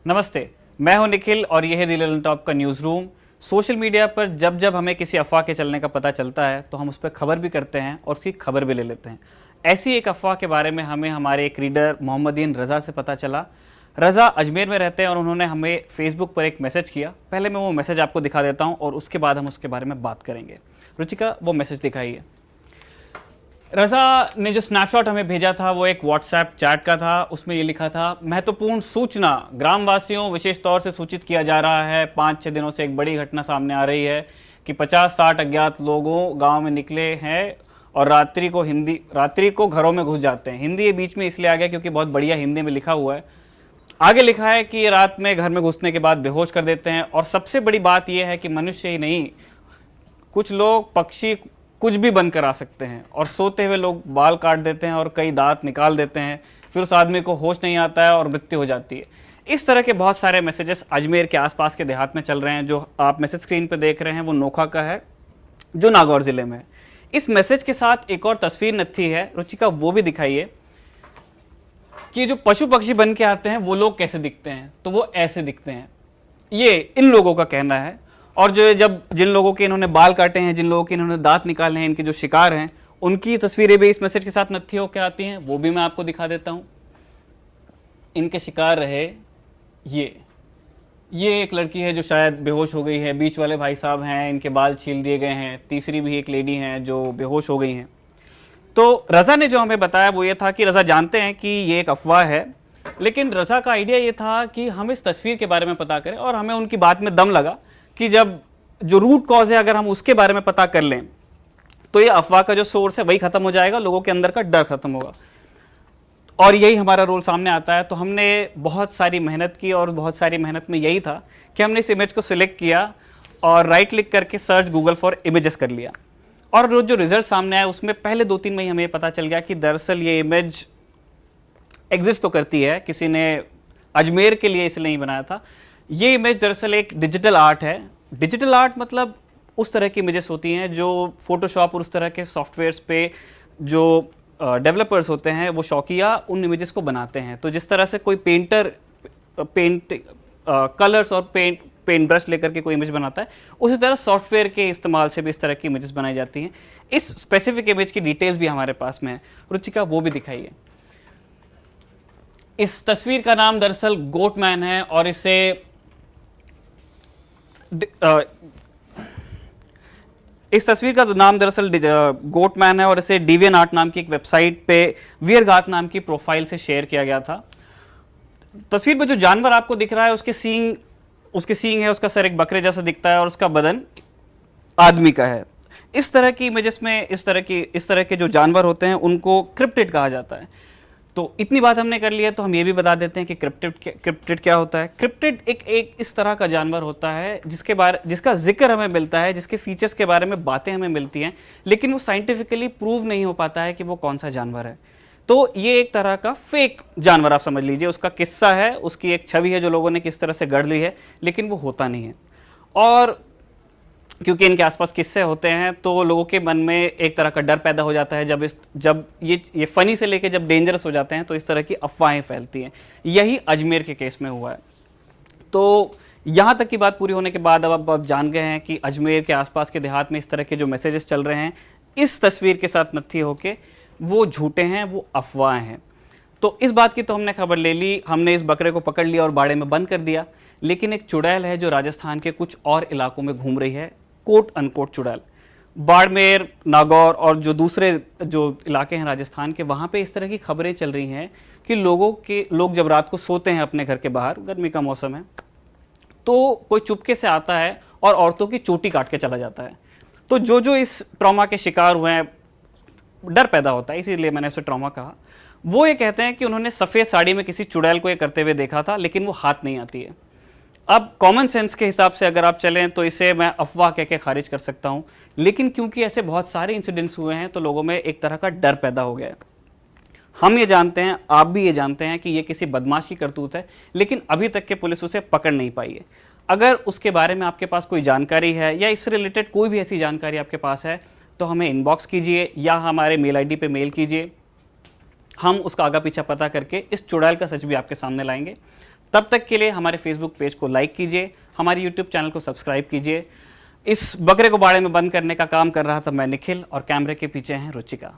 नमस्ते, मैं हूं निखिल और यह है द लिटिल टॉप का न्यूज़ रूम। सोशल मीडिया पर जब जब हमें किसी अफवाह के चलने का पता चलता है तो हम उस पर खबर भी करते हैं और उसकी खबर भी ले लेते हैं। ऐसी एक अफवाह के बारे में हमें हमारे एक रीडर मोहम्मदीन रज़ा से पता चला। रज़ा अजमेर में रहते हैं और उन्होंने हमें फेसबुक पर एक मैसेज किया। पहले मैं वो मैसेज आपको दिखा देता हूँ और उसके बाद हम उसके बारे में बात करेंगे। रुचिका, वो मैसेज दिखाइए। रज़ा ने जो स्नैपशॉट हमें भेजा था वो एक व्हाट्सएप चैट का था। उसमें ये लिखा था, महत्वपूर्ण सूचना, ग्रामवासियों विशेष तौर से सूचित किया जा रहा है। 5-6 दिनों से एक बड़ी घटना सामने आ रही है कि 50-60 अज्ञात लोगों गांव में निकले हैं और रात्रि को घरों में घुस जाते हैं। हिंदी ये बीच में इसलिए आ गया क्योंकि बहुत बढ़िया हिंदी में लिखा हुआ है। आगे लिखा है कि रात में घर में घुसने के बाद बेहोश कर देते हैं और सबसे बड़ी बात यह है कि मनुष्य ही नहीं, कुछ लोग पक्षी कुछ भी बनकर आ सकते हैं और सोते हुए लोग बाल काट देते हैं और कई दांत निकाल देते हैं। फिर उस आदमी को होश नहीं आता है और मृत्यु हो जाती है। इस तरह के बहुत सारे मैसेजेस अजमेर के आसपास के देहात में चल रहे हैं। जो आप मैसेज स्क्रीन पर देख रहे हैं वो नोखा का है, जो नागौर जिले में है। इस मैसेज के साथ एक और तस्वीर नत्थी है, रुचिका वो भी दिखाइए, कि जो पशु पक्षी बन के आते हैं वो लोग कैसे दिखते हैं। तो वो ऐसे दिखते हैं, ये इन लोगों का कहना है। और जो जिन लोगों के इन्होंने बाल काटे हैं, जिन लोगों के इन्होंने दांत निकाले हैं, इनके जो शिकार हैं, उनकी तस्वीरें भी इस मैसेज के साथ नत्थी होकर आती हैं। वो भी मैं आपको दिखा देता हूं। इनके शिकार रहे ये एक लड़की है जो शायद बेहोश हो गई है। बीच वाले भाई साहब हैं, इनके बाल छील दिए गए हैं। तीसरी भी एक लेडी हैं जो बेहोश हो गई हैं। तो रज़ा ने जो हमें बताया वो ये था कि रज़ा जानते हैं कि ये एक अफवाह है, लेकिन रज़ा का आइडिया ये था कि हम इस तस्वीर के बारे में पता करें। और हमें उनकी बात में दम लगा कि जब जो रूट कॉज है अगर हम उसके बारे में पता कर लें तो ये अफवाह का जो सोर्स है वही खत्म हो जाएगा, लोगों के अंदर का डर खत्म होगा। और यही हमारा रोल सामने आता है। तो हमने बहुत सारी मेहनत की और बहुत सारी मेहनत में यही था कि हमने इस इमेज को सिलेक्ट किया और राइट क्लिक करके सर्च गूगल फॉर इमेजेस कर लिया। और जो रिजल्ट सामने आया उसमें पहले 2-3 में ही हमें पता चल गया कि दरअसल ये इमेज एग्जिस्ट तो करती है, किसी ने अजमेर के लिए इसलिए नहीं बनाया था। ये इमेज दरअसल एक डिजिटल आर्ट है। डिजिटल आर्ट मतलब उस तरह की इमेजेस होती हैं जो फोटोशॉप और उस तरह के सॉफ्टवेयर्स पे जो डेवलपर्स होते हैं वो शौकिया उन इमेजेस को बनाते हैं। तो जिस तरह से कोई पेंटर कलर्स और पेंट ब्रश लेकर के कोई इमेज बनाता है, उसी तरह सॉफ्टवेयर के इस्तेमाल से भी इस तरह की इमेजेस बनाई जाती हैं। इस स्पेसिफिक इमेज की डिटेल्स भी हमारे पास में है। रुचिका, वो भी दिखाइए। इस तस्वीर का नाम दरअसल गोटमैन है और इस तस्वीर का नाम दरअसल गोटमैन है और इसे डिवियन आर्ट नाम की एक वेबसाइट पे वीरगात नाम की प्रोफाइल से शेयर किया गया था। तस्वीर में जो जानवर आपको दिख रहा है उसके सींग है, उसका सर एक बकरे जैसा दिखता है और उसका बदन आदमी का है। इस तरह की इमेजेस में इस तरह के जो जानवर होते हैं उनको क्रिप्टिड कहा जाता है। तो इतनी बात हमने कर ली है तो हम ये भी बता देते हैं कि क्रिप्टिड क्या होता है। क्रिप्टिड एक इस तरह का जानवर होता है जिसका जिक्र हमें मिलता है, जिसके फीचर्स के बारे में बातें हमें मिलती हैं, लेकिन वो साइंटिफिकली प्रूव नहीं हो पाता है कि वो कौन सा जानवर है। तो ये एक तरह का फेक जानवर आप समझ लीजिए। उसका किस्सा है, उसकी एक छवि है जो लोगों ने किस तरह से गढ़ ली है, लेकिन वो होता नहीं है। और क्योंकि इनके आसपास किस्से होते हैं तो लोगों के मन में एक तरह का डर पैदा हो जाता है। जब ये फनी से लेके जब डेंजरस हो जाते हैं तो इस तरह की अफवाहें फैलती हैं। यही अजमेर के केस में हुआ है। तो यहाँ तक की बात पूरी होने के बाद अब आप जान गए हैं कि अजमेर के आसपास के देहात में इस तरह के जो मैसेजेस चल रहे हैं इस तस्वीर के साथ नत्थी होके, वो झूठे हैं, वो अफवाहें हैं। तो इस बात की तो हमने खबर ले ली, हमने इस बकरे को पकड़ लिया और बाड़े में बंद कर दिया। लेकिन एक चुड़ैल है जो राजस्थान के कुछ और इलाकों में घूम रही है, कोट अनकोट चुड़ैल। बाड़मेर, नागौर और जो दूसरे जो इलाके हैं राजस्थान के, वहाँ पे इस तरह की खबरें चल रही हैं कि लोग जब रात को सोते हैं अपने घर के बाहर, गर्मी का मौसम है, तो कोई चुपके से आता है और औरतों की चोटी काट के चला जाता है। तो जो इस ट्रॉमा के शिकार हुए हैं, डर पैदा होता है, इसीलिए मैंने उसे ट्रॉमा कहा। वो ये कहते हैं कि उन्होंने सफ़ेद साड़ी में किसी चुड़ैल को ये करते हुए देखा था, लेकिन वो हाथ नहीं आती है। अब कॉमन सेंस के हिसाब से अगर आप चलें तो इसे मैं अफवाह कह के खारिज कर सकता हूं, लेकिन क्योंकि ऐसे बहुत सारे इंसिडेंट्स हुए हैं तो लोगों में एक तरह का डर पैदा हो गया है। हम ये जानते हैं, आप भी ये जानते हैं कि ये किसी बदमाश की करतूत है, लेकिन अभी तक के पुलिस उसे पकड़ नहीं पाई है। अगर उसके बारे में आपके पास कोई जानकारी है या इससे रिलेटेड कोई भी ऐसी जानकारी आपके पास है तो हमें इनबॉक्स कीजिए या हमारे मेल आईडी पे मेल कीजिए। हम उसका आगा पीछा पता करके इस चुड़ैल का सच भी आपके सामने लाएंगे। तब तक के लिए हमारे फेसबुक पेज को लाइक कीजिए, हमारे यूट्यूब चैनल को सब्सक्राइब कीजिए। इस बकरे को बाड़े में बंद करने का काम कर रहा था मैं निखिल, और कैमरे के पीछे हैं रुचिका।